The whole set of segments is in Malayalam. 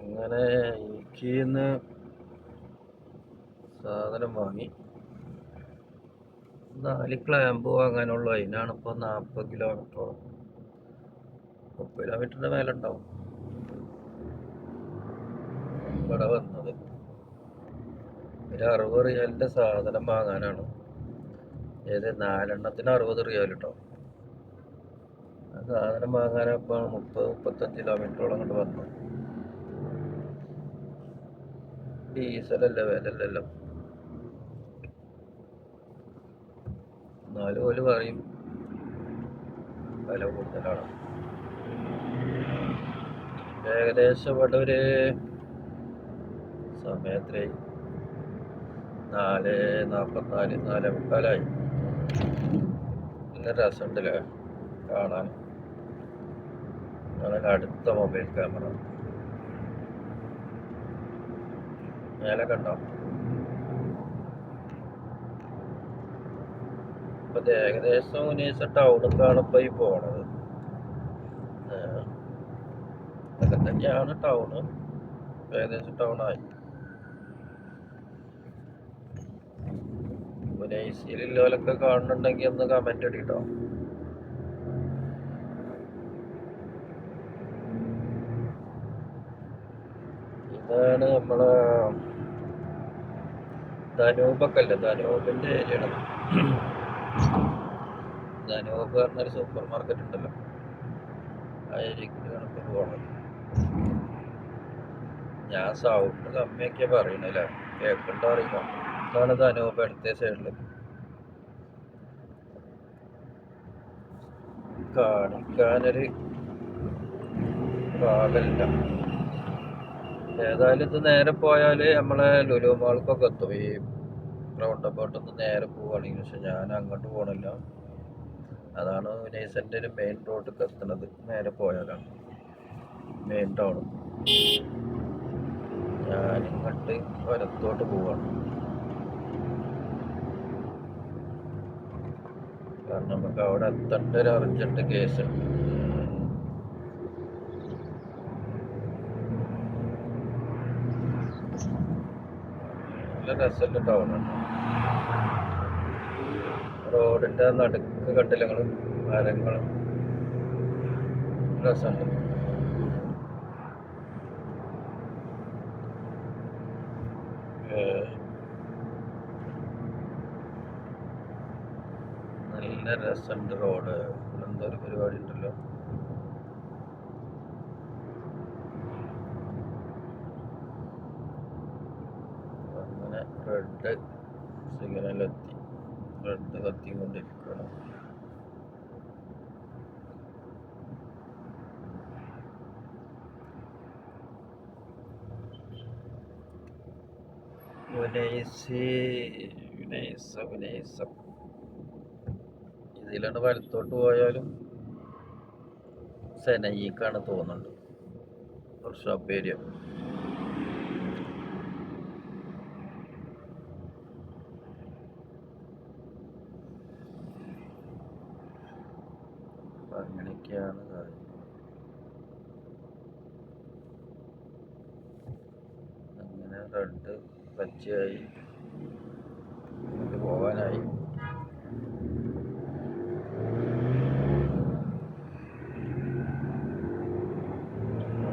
അങ്ങനെ ഇക്കിന്ന് സാധനം വാങ്ങി. 4 ക്ലാമ്പ് വാങ്ങാനുള്ളൂ. അതിനാണ് ഇപ്പോൾ 40 കിലോമീറ്ററോളം, 30 കിലോമീറ്ററിൻ്റെ മേലെ ഉണ്ടാവും ഇവിടെ വന്നത്. ഒരു 60 റിയാലിൻ്റെ സാധനം വാങ്ങാനാണ്. ഏത് 4 60 റിയാൽ കേട്ടോ. ആ സാധനം വാങ്ങാനപ്പോൾ 30-35 കിലോമീറ്ററോളം അങ്ങോട്ട് വന്നു. ഡീസലല്ലേ വിലല്ലല്ലോ. എന്നാലും ഓല് പറയും വില കൂടുതലാണ്. ഏകദേശം ഇവിടെ ഒരു സമയത്രേ 4:44, 4:45. നല്ല രസമുണ്ടല്ലേ കാണാൻ. നല്ല അടുത്ത മൊബൈൽ ക്യാമറ മേലെ കണ്ടോ. ഇപ്പൊ ഏകദേശം ഉനീസ ടൗണിലേക്കാണ് ഇപ്പൊ ഈ പോണത്. അതൊക്കെ തന്നെയാണ് ടൗണ്. ഏകദേശം ടൗണായി. ഉനൈസിലുള്ളവരൊക്കെ കാണുന്നുണ്ടെങ്കിൽ ഒന്ന് കമന്റ് ഇടിട്ടോ. ഇതാണ് നമ്മളെ ധനൂബൊക്കെ അല്ലേ, ധനൂബിന്റെ ഏരിയയാണ്. ധനൂബ് പറഞ്ഞൊരു സൂപ്പർ മാർക്കറ്റ് ഉണ്ടല്ലോ, ആ ഏരിയക്കാണ് ഇപ്പൊ പോണത്. ഞാൻ സൗണ്ട് കമ്മിയൊക്കെയാ പറയണല്ലേ, കേൾക്കണ്ടോ അറിയില്ല. ഇതാണ് ധനൂബ് അടുത്ത സൈഡില്. കാണിക്കാനൊരു ഭാഗമില്ല. ഏതായാലും ഇത് നേരെ പോയാൽ നമ്മളെ ലുലു മാൾക്കൊക്കെ എത്തും. ഈ റൗണ്ട് അബൌട്ടൊന്ന് നേരെ പോവുകയാണെങ്കിൽ. പക്ഷെ ഞാൻ അങ്ങോട്ട് പോകണില്ല. അതാണ് നൈസൻ്റെ ഒരു മെയിൻ റോഡിലേക്ക് എത്തുന്നത്. നേരെ പോയാലാണ് മെയിൻ ടൗൺ. ഞാനിങ്ങോട്ട് വലത്തോട്ട് പോവാണ്. കാരണം നമുക്ക് അവിടെ എത്തേണ്ട ഒരു അർജന്റ് കേസ് ഉണ്ട്. നല്ല രസമുള്ള ടൗണാണ്. റോഡിൻ്റെ നടുക്ക് കണ്ടില്ലങ്ങളും മരങ്ങളും രസമുണ്ട്. നല്ല രസമുണ്ട് റോഡ്. എന്തോ ഒരു പരിപാടി ഉണ്ടല്ലോ. അങ്ങനെ റെഡ് സിഗ്നലെത്തി, റെഡ് കത്തിക്കൊണ്ടിരിക്കണം. ഇതിലാണ് വലത്തോട്ട് പോയാലും സെനയ്ക്കാണ് തോന്നുന്നുണ്ട് ഷോപ്പ് ഏരിയ. അങ്ങനെയൊക്കെയാണ് കാര്യം. അങ്ങനെ റെഡ് പച്ചയായി പോകാനായി.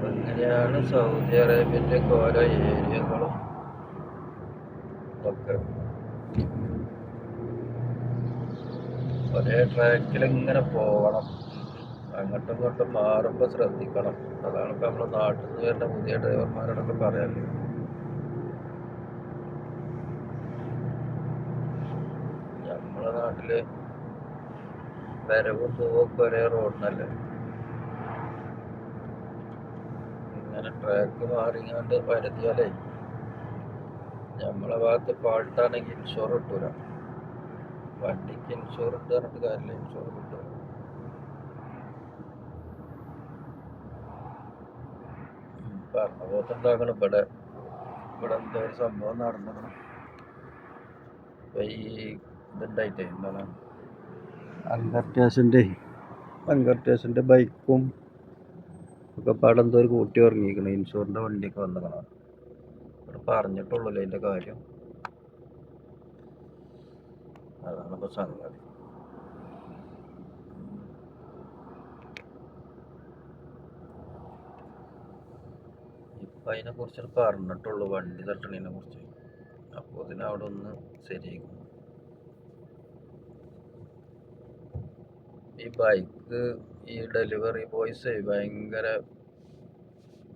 അങ്ങനെയാണ് സൗദി അറേബ്യൻ്റെ ഓരോ ഏരിയകളും ഒക്കെ. ഒരേ ട്രാക്കിൽ ഇങ്ങനെ പോകണം. അങ്ങോട്ടും ഇങ്ങോട്ടും മാറുമ്പോൾ ശ്രദ്ധിക്കണം. അതാണ് ഇപ്പം നമ്മുടെ നാട്ടിൽ നിന്ന് വരുന്ന പുതിയ ഡ്രൈവർമാരോടൊക്കെ പറയാറ്. നമ്മളെ നാട്ടില് വരവും പോവൊക്കെ ഒരേ റോഡിനല്ലേ. ഇങ്ങനെ ട്രാക്ക് മാറിങ്ങാണ്ട് വരുത്തിയാലേ നമ്മളെ ഭാഗത്ത് ഫാൾട്ടാണെങ്കിൽ ഇൻഷുർ കിട്ടൂല. വണ്ടിക്ക് ഇൻഷുർ ഉണ്ട് പറഞ്ഞിട്ട് കാര്യമില്ല, ഇൻഷുർ കിട്ടൂല. പറഞ്ഞ പോത്തുണ്ടാക്കണം. ഇവിടെ എന്തോ ഒരു സംഭവം നടന്നു. ഈ ഇതുണ്ടായിട്ടേ എന്താണ് അങ്കർട്ടേഷൻ്റെ ബൈക്കും ഒക്കെ പാടെ എന്തോ ഒരു കൂട്ടി ഉറങ്ങിയിരിക്കണം. ഇൻഷൂറിൻ്റെ വണ്ടിയൊക്കെ വന്നേക്കണം. ഇവിടെ പറഞ്ഞിട്ടുള്ളൂല്ലോ അതിൻ്റെ കാര്യം. അതാണ് ഇപ്പോൾ സംഗതി. ഇപ്പം അതിനെക്കുറിച്ച് പറഞ്ഞിട്ടുള്ളൂ, വണ്ടി തട്ടണതിനെ കുറിച്ച്. അപ്പോൾ അതിനവിടെ ഒന്ന് ശരിയാക്കും. ഈ ബൈക്ക് ഈ ഡെലിവറി ബോയ്സ് ഭയങ്കര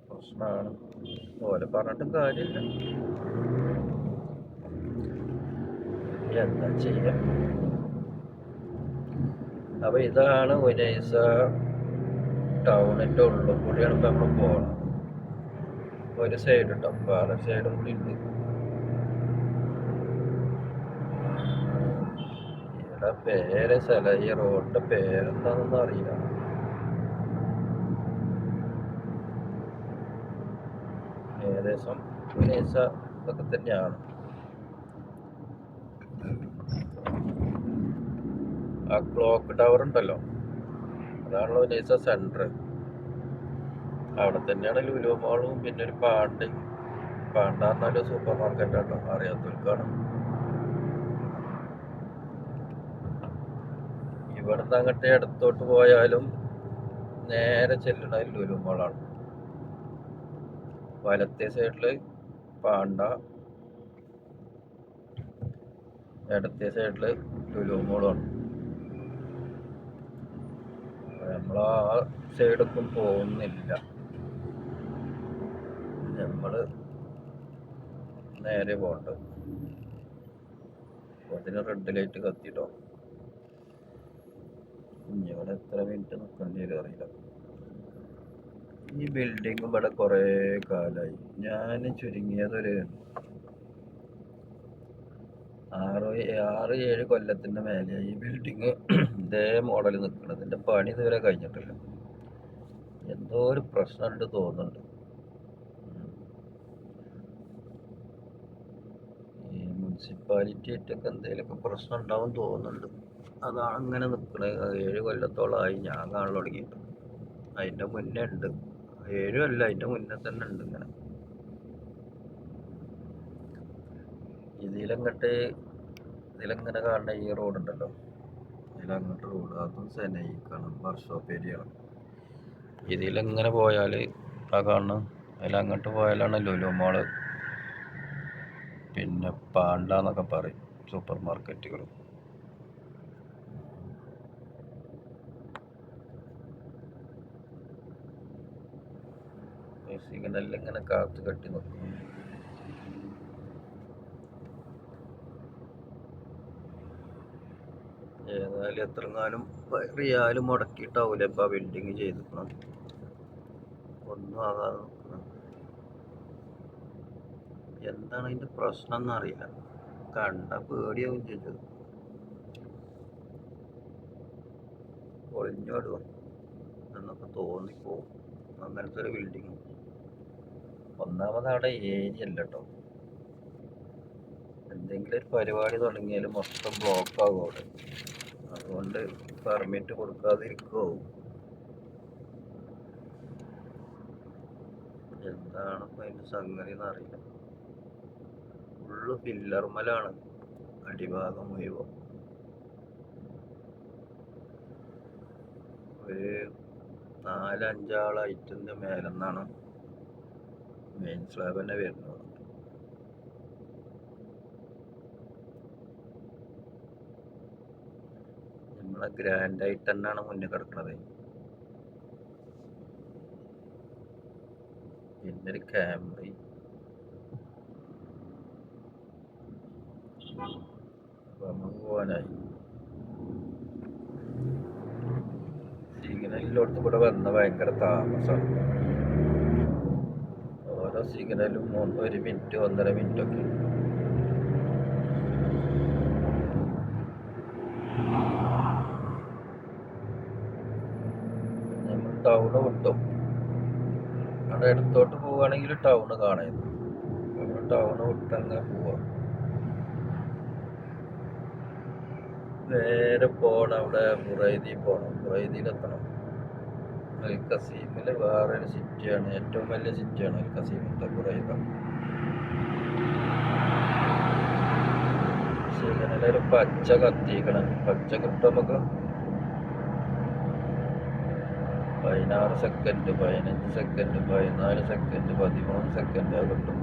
പ്രശ്നമാണ്. ഓലെ പറഞ്ഞിട്ടും കാര്യമില്ല, എന്താ ചെയ്യാം. അപ്പോൾ ഇതാണ് ഉനൈസ ടൗണിൻ്റെ ഉള്ളിൽ കൂടിയാണ് ഇപ്പം നമ്മൾ പോകണം. ഒരു സൈഡ് കേട്ടോ, വേറെ സൈഡും കൂടി ഉണ്ട്. ഇവിടെ പേര് സ്ഥലം, ഈ റോഡിൻ്റെ പേരെന്താണെന്നൊന്നും അറിയില്ല. ഏകദേശം ഉനൈസ ഇതൊക്കെ തന്നെയാണ്. ആ ക്ലോക്ക് ടവർ ഉണ്ടല്ലോ, അതാണല്ലോ ഉനൈസ സെൻറ്റർ. അവിടെ തന്നെയാണ് ലുലു മാളും, പിന്നെ ഒരു പാണ്ട പറഞ്ഞാൽ സൂപ്പർ മാർക്കറ്റാണല്ലോ, അറിയാത്തവർക്കാണ്. ഇവിടുന്ന് അങ്ങോട്ട് ഇടത്തോട്ട് പോയാലും നേരെ ചെല്ലണ ലുലു മാളാണ്. വലത്തെ സൈഡില് പാണ്ട, ഇടത്തെ സൈഡില് ലുലു മാളാണ്. നമ്മൾ ആ സൈഡൊന്നും പോകുന്നില്ല, നമ്മൾ നേരെ പോകേണ്ടത്. അതിന് റെഡ് ലൈറ്റ് കത്തിട്ടോ. ഇവിടെ എത്ര മിനിറ്റ് നിൽക്കേണ്ടി വരും അറിയില്ല. ഈ ബിൽഡിംഗ് ഇവിടെ കുറേ കാലമായി. ഞാൻ ചുരുങ്ങിയതൊരു 6-7 കൊല്ലത്തിൻ്റെ മേലെയായി ഈ ബിൽഡിങ് ഇതേ മോഡൽ നിൽക്കുന്നത്. ഇതിൻ്റെ പണി ഇതുവരെ കഴിഞ്ഞിട്ടില്ല. എന്തോ ഒരു പ്രശ്നമുണ്ട് തോന്നുന്നുണ്ട്. ഈ മുനിസിപ്പാലിറ്റി ആയിട്ടൊക്കെ എന്തെങ്കിലുമൊക്കെ പ്രശ്നം ഉണ്ടാവും തോന്നുന്നുണ്ട്. അതാണ് അങ്ങനെ നിൽക്കുന്നത്. 7 കൊല്ലത്തോളമായി ഞാൻ കാണാൻ തുടങ്ങിയിട്ട്. അതിൻ്റെ മുന്നേ ഉണ്ട്, 7 അല്ല, അതിൻ്റെ മുന്നേ തന്നെ ഉണ്ട് ഇങ്ങനെ. ഇതിലങ്ങനെ കാണുന്ന ഈ റോഡുണ്ടല്ലോ, ഇതിലങ്ങോട്ട് റോഡ്, അതും സെനയിക്കണം, വർക്ക്ഷോപ്പ് ഏരിയയാണ്. ഇതിലെങ്ങനെ പോയാൽ ആ കാണുന്ന അതിലങ്ങോട്ട് പോയാലാണ് ലുലു മാള്, പിന്നെ പാണ്ട എന്നൊക്കെ പറയും സൂപ്പർ മാർക്കറ്റുകൾ. സിഗ്നലിൽ ഇങ്ങനെ കാത്തു കെട്ടി നിൽക്കും. ഏതായാലും എത്രങ്ങാനും റിയാലും മുടക്കിയിട്ടാവൂല ഇപ്പം ആ ബിൽഡിങ് ചെയ്തിരിക്കണം. ഒന്നും ആകാതെ നിൽക്കണം. എന്താണ് അതിൻ്റെ പ്രശ്നം എന്നറിയില്ല. കണ്ട പേടിയാവും ചെയ്തത്. ഒളിഞ്ഞോടുക എന്നൊക്കെ തോന്നിപ്പോവും അങ്ങനത്തെ ഒരു ബിൽഡിങ്. ഒന്നാമത് അവിടെ ഏരിയ അല്ല കേട്ടോ. എന്തെങ്കിലും ഒരു പരിപാടി തുടങ്ങിയാൽ മൊത്തം ബ്ലോക്ക് ആകും അവിടെ. അതുകൊണ്ട് പെർമിറ്റ് കൊടുക്കാതിരിക്കുമോ എന്താണ് ഇപ്പം അതിൻ്റെ സംഗതി എന്നറിയില്ല. ഫുള്ള് പില്ലർമലാണ് അടിഭാഗം മുഴുവൻ. ഒരു 4-5 ആളായിട്ടിൻ്റെ മേലെന്നാണ് മെയിൻ സ്ലാബ് തന്നെ വരുന്നത്. നമ്മളെ ഗ്രാൻഡായിട്ട് തന്നെയാണ് മുന്നിൽ കിടക്കുന്നത്. പിന്നെ ഒരു ക്യാമറ. അപ്പോൾ നമുക്ക് പോകാനായി. സിഗ്നലിലോട്ട് കൂടെ വന്ന ഭയങ്കര താമസമാണ്. ഓരോ സിഗ്നലും 1 മിനിറ്റ് 1.5 മിനിറ്റൊക്കെ. നമ്മൾ ടൗണ് വിട്ടും അവിടെ ഇടത്തോട്ട് പോവുകയാണെങ്കിൽ ടൗണ് കാണുന്നു. നമ്മൾ ടൗണ് വിട്ടങ്ങനെ പോവാം. നേരെ പോകണം, അവിടെ ബുറൈദി പോകണം, ബുറൈദിയിലെത്തണം. അൽ കസീമില് വേറൊരു സിറ്റിയാണ്, ഏറ്റവും വലിയ സിറ്റിയാണ് അൽ കസീം ഖുറൈദ. സിഗ്നലൊരു പച്ച കത്തിക്കണം, പച്ച കിട്ടും നമുക്ക് 16 സെക്കൻഡ്, 15 സെക്കൻഡ്, 14 സെക്കൻഡ്, 13 സെക്കൻഡ് കിട്ടും.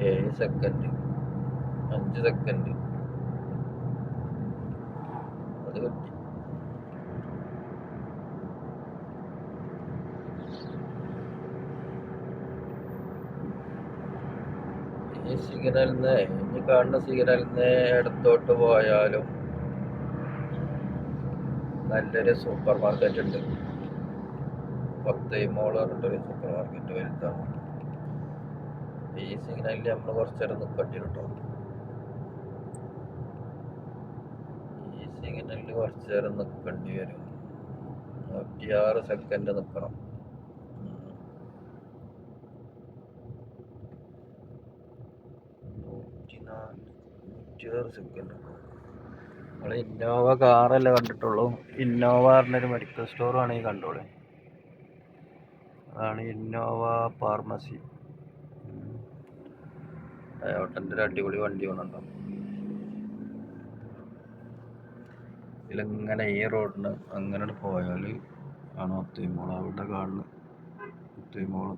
7 സെക്കൻഡ്, 5 സെക്കൻഡ് അത് കിട്ടി. ഈ സിഗ്നലിന്ന് ഇനി കാണുന്ന സിഗ്നലിന്ന് ഇടത്തോട്ട് പോയാലും നല്ലൊരു സൂപ്പർ മാർക്കറ്റ് ഉണ്ട്. 10 മോൾ പറഞ്ഞിട്ടൊരു സൂപ്പർ മാർക്കറ്റ് വലുതാണ്. ഈ സിഗ്നലിൽ നമ്മൾ കുറച്ചേരം നിൽക്കേണ്ടി കേട്ടോ. ഈ സിഗ്നലിൽ കുറച്ചേരം നിൽക്കേണ്ടി വരും. 106 സെക്കൻഡ് നിൽക്കണം. 106 സെക്കൻഡ്. നമ്മൾ ഇന്നോവ കാറല്ലേ കണ്ടിട്ടുള്ളൂ. ഇന്നോവ പറഞ്ഞൊരു മെഡിക്കൽ സ്റ്റോറാണ് ഈ കണ്ടോളെ. അതാണ് ഇന്നോവ ഫാർമസി. ടയോട്ടൻ്റെ ഒരു അടിപൊളി വണ്ടി കൊണ്ടുണ്ടോ. ഇതിലിങ്ങനെ ഈ റോഡിന് അങ്ങനെ പോയാൽ ആണ് ഒത്തൈമോൾ. അവിടെ കാണുന്ന ഒത്തൈമോൾ.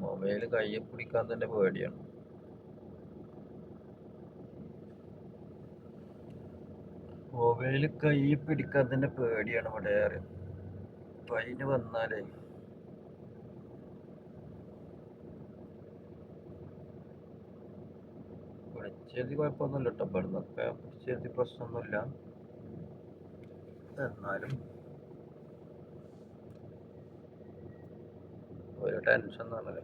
മൊബൈൽ കയ്യിൽ പിടിക്കാൻ തന്നെ പേടിയാണ്. മൊബൈൽ കയ്യിൽ പിടിക്കാൻ തന്നെ പേടിയാണ് ഇവിടെ. ഫൈന് വന്നാലേ പിടിച്ചെഴുതി കുഴപ്പമൊന്നുമില്ല കേട്ടോ. ഇവിടുന്നൊക്കെ പിടിച്ചെഴുതി പ്രശ്നമൊന്നുമില്ല. എന്നാലും ഒരു ടെൻഷൻ എന്നാണല്ലേ.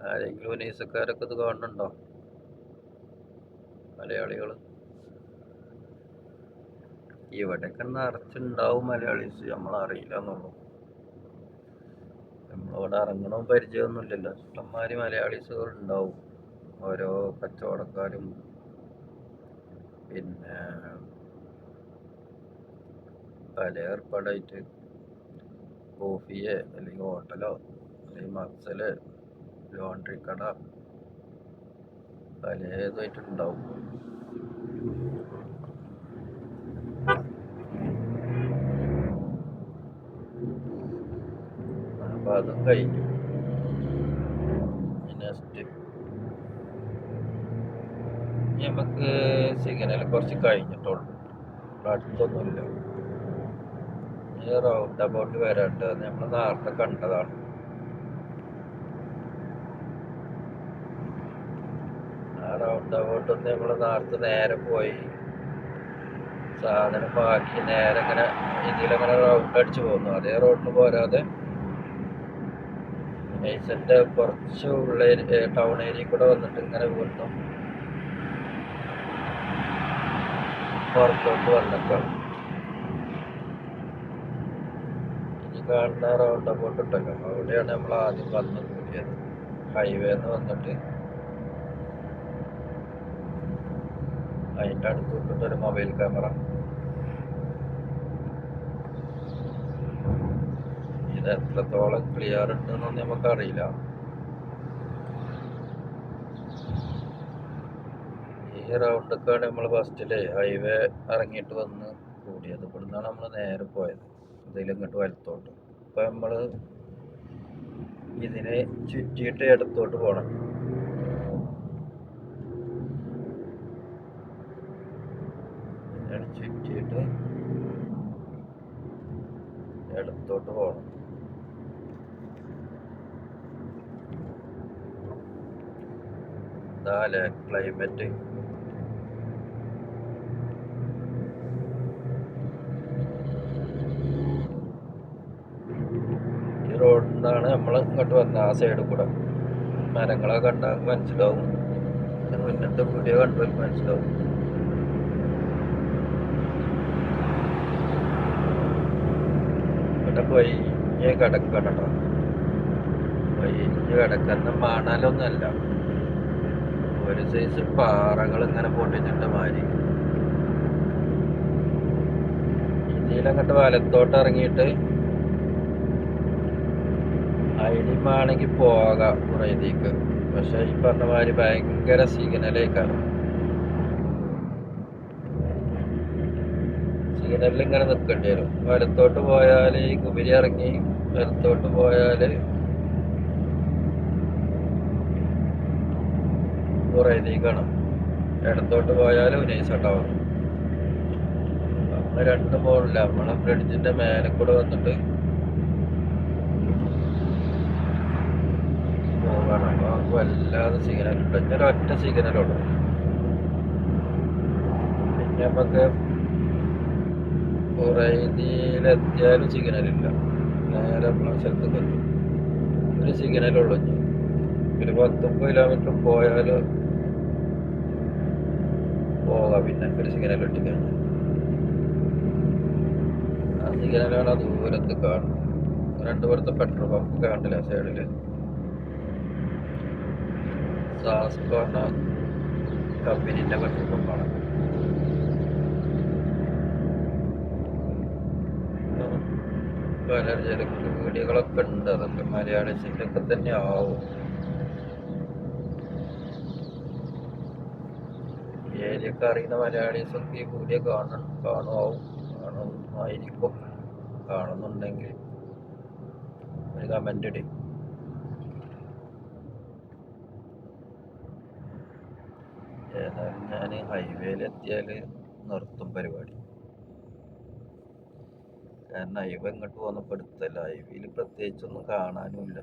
ആരെങ്കിലും നേഴ്സുകാരൊക്കെ ഇത് കാണുന്നുണ്ടോ? മലയാളികൾ ഇവിടെയൊക്കെ നിറച്ചുണ്ടാവും മലയാളീസ്. നമ്മളറിയില്ല എന്നുള്ളൂ. നമ്മളിവിടെ ഇറങ്ങണോ പരിചയമൊന്നുമില്ലല്ലോ. ഇഷ്ടംമാതിരി മലയാളീസുകൾ ഉണ്ടാവും. ഓരോ കച്ചവടക്കാരും പിന്നെ പല ഏർപ്പാടായിട്ട് കോഫിയെ അല്ലെങ്കിൽ ഹോട്ടലോ അല്ലെങ്കിൽ മക്സല് ലോണ്ടറി കട പലതായിട്ടുണ്ടാവും. അപ്പം അതും കഴിഞ്ഞു. നെക്സ്റ്റ് നമുക്ക് സിഗ്നൽ കുറച്ച് കഴിഞ്ഞിട്ടുള്ളൂ. അടുത്തൊന്നുമില്ല. ഈ റൗണ്ട് അബൌട്ട് വരാണ്ട് നമ്മൾ നേരത്തെ കണ്ടതാണ്. ആ റൗണ്ട് അബൌട്ട് നമ്മൾ നേരെ പോയി സാധനം ബാക്കി നേരെ ഇങ്ങനെ ഇതിലങ്ങനെ റൗണ്ട് അടിച്ച് പോകുന്നു. അതേ റോഡിന് പോരാതെ നൈസന്റെ കുറച്ച് ടൗൺ ഏരിയ കൂടെ വന്നിട്ട് ഇങ്ങനെ വീണ്ടും പുറത്തോട്ട് വന്നിട്ടാണ്. ഇനി കാണുന്ന റൗണ്ട് അബൌട്ട് ഉണ്ടല്ലോ, അവിടെയാണ് നമ്മൾ ആദ്യം വന്ന് കൂടിയത്. ഹൈവേന്ന് വന്നിട്ട് അതിൻ്റെ അടുത്ത് വിട്ടിട്ടൊരു മൊബൈൽ ക്യാമറ. ഇത് എത്രത്തോളം ക്ലിയർ ഉണ്ടെന്നൊന്നും നമുക്കറിയില്ല. ഈ റൗണ്ടൊക്കെയാണ് നമ്മൾ ഫസ്റ്റില് ഹൈവേ ഇറങ്ങിയിട്ട് വന്ന് കൂടിയത്. ഇവിടുന്നാണ് നമ്മൾ നേരെ പോയത് ഇതിലിങ്ങോട്ട് വലത്തോട്ട്. ഇപ്പം നമ്മൾ ഇതിനെ ചുറ്റിയിട്ട് ഇടത്തോട്ട് പോകണം. ചുറ്റിയിട്ട് ഇടത്തോട്ട് പോകണം. ഇതാല്ലേ ക്ലൈമറ്റ്. ഈ റോഡിൽ നിന്നാണ് നമ്മൾ ഇങ്ങോട്ട് വന്നത്. ആ സൈഡിൽ കൂടെ മരങ്ങളൊക്കെ കണ്ടാൽ മനസ്സിലാവും. മുന്നത്തെ വീഡിയോ കണ്ടാൽ മനസ്സിലാവും. ഇവിടെ പോയി കിടക്കണം കേട്ടോ. ഒഴിഞ്ഞ് കിടക്കുന്ന മണലൊന്നല്ല, ഒരു സൈസ് പാറകൾ ഇങ്ങനെ പൊട്ടിച്ചിട്ട മാതിരി. ഇതിലങ്ങോട്ട് വലത്തോട്ട് ഇറങ്ങിയിട്ട് അതിനുമാണെങ്കിൽ പോകാം കുറെ ഇതിക്ക്. പക്ഷെ ഈ പറഞ്ഞ മാതിരി ഭയങ്കര സിഗ്നലേക്കാണ്. സിഗ്നലിൽ ഇങ്ങനെ നിൽക്കേണ്ടി വരും. വലത്തോട്ട് പോയാൽ ഈ കുമിരി ഇറങ്ങി വലത്തോട്ട് പോയാൽ കുറേ ഇതിക്കാണ്. ഇടത്തോട്ട് പോയാൽ നൈസാട്ടാവും. നമ്മൾ രണ്ട് പോണില്ല, നമ്മളെ ബ്രിഡ്ജിന്റെ മേലെ കൂടെ വന്നിട്ട് പോകണം. അപ്പോൾ നമുക്ക് വല്ലാതെ സിഗ്നലുണ്ട്. ഇങ്ങനെ ഒറ്റ സിഗ്നലുള്ളൂ. പിന്നെ നമുക്ക് കുറേ ഇതിലെത്തിയാലും സിഗ്നലില്ല. നേരെ നമ്മളെ സ്ഥലത്തേക്ക് എത്തും. ഒരു സിഗ്നലുള്ളൂ. ഒരു 10-30 കിലോമീറ്റർ പോയാൽ പോകാം. പിന്നെ ഒരു സിഗ്നൽ ഇട്ടിക്കഴിഞ്ഞാൽ ആ സിഗ്നലാണ് ദൂരത്ത് കാണും. രണ്ട് പുറത്തെ പെട്രോൾ പമ്പ് കാണില്ല സൈഡില്. സാസ്കോ എന്ന കമ്പനീൻ്റെ പെട്രോൾ പമ്പാണ്. പലചരക്ക് വീടുകളൊക്കെ ഉണ്ട്. അതൊക്കെ മലയാളീസിൻ്റെ ഒക്കെ തന്നെ ആവും. ഏരിയൊക്കെ അറിയുന്ന മലയാളീസൊക്കെ ഈ വീഡിയോ കാണുമായിരിക്കും. കാണുന്നുണ്ടെങ്കിൽ ഒരു കമൻ്റ് ഇടും. ഏതായാലും ഞാൻ ഹൈവേയിലെത്തിയാൽ നിർത്തും പരിപാടി. കാരണം ഹൈവേ ഇങ്ങോട്ട് പോകുന്നപ്പോൾ എടുത്തല്ല. ഹൈവേയിൽ പ്രത്യേകിച്ചൊന്നും കാണാനുമില്ല.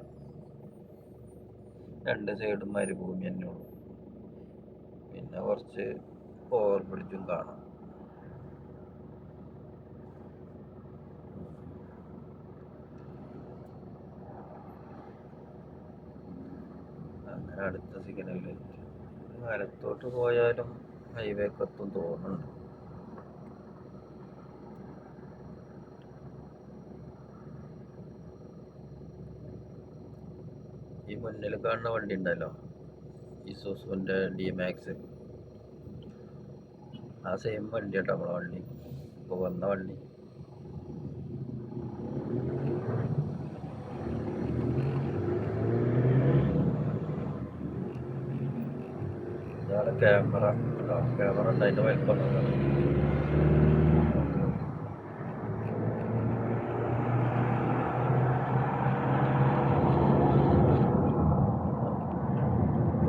രണ്ട് സൈഡും മരുഭൂമി തന്നെയുള്ളൂ. പിന്നെ കുറച്ച് ഓവർ ബ്രിഡ്ജും കാണാം. അങ്ങനെ അടുത്ത സിഗ്നലിൽ വലത്തോട്ട് പോയാലും ഹൈവേക്ക് എത്തും തോന്നുന്നുണ്ട്. ഈ മുന്നിൽ കാണുന്ന വണ്ടി ഉണ്ടല്ലോ, ഇസൂസുവിൻ്റെ D-Max, ആ സെയിം വണ്ടി കേട്ടോ നമ്മളെ വണ്ടി, ഇപ്പോൾ വന്ന വണ്ടി. ഇതാണ് ക്യാമറ. ക്യാമറ ഉണ്ട്, അതിൻ്റെ വലിപ്പം.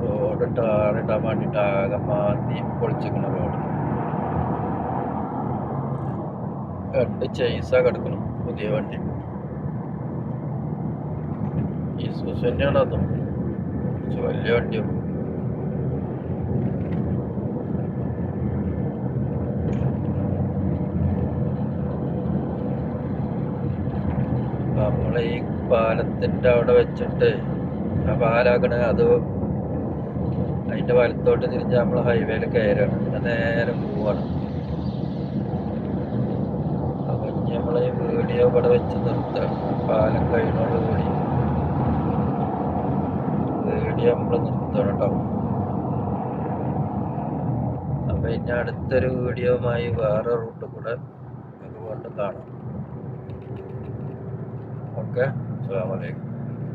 റോഡ് ടാറിടാൻ വേണ്ടിയിട്ട് ആകെ മാറ്റി പൊളിച്ചിരിക്കണ റോഡ്. രണ്ട് ചേസാ കിടക്കണം പുതിയ വണ്ടി. ഇസൂസ് തന്നെയാണ് അതും, കുറച്ച് വലിയ വണ്ടിയാണ്. നമ്മളെ ഈ പാലത്തിൻ്റെ അവിടെ വെച്ചിട്ട് ആ പാലാക്കണ അത് അതിൻ്റെ വലത്തോട്ട് തിരിഞ്ഞ് നമ്മൾ ഹൈവേയിൽ കയറാണ്. പിന്നെ നേരെ പോവാണ്. അപ്പം ഇനി നമ്മളെ ഈ വീഡിയോ ഇവിടെ വെച്ച് നിർത്തുകയാണ്. പാലം കഴിഞ്ഞോടുകൂടി വീഡിയോ നമ്മൾ നിർത്തണം കേട്ടോ. അപ്പം ഇനി അടുത്തൊരു വീഡിയോയുമായി വേറെ റൂട്ട് കൂടെ നമുക്ക് വീണ്ടും കാണാം. ഓക്കെ, അസ്സലാമു അലൈക്കും.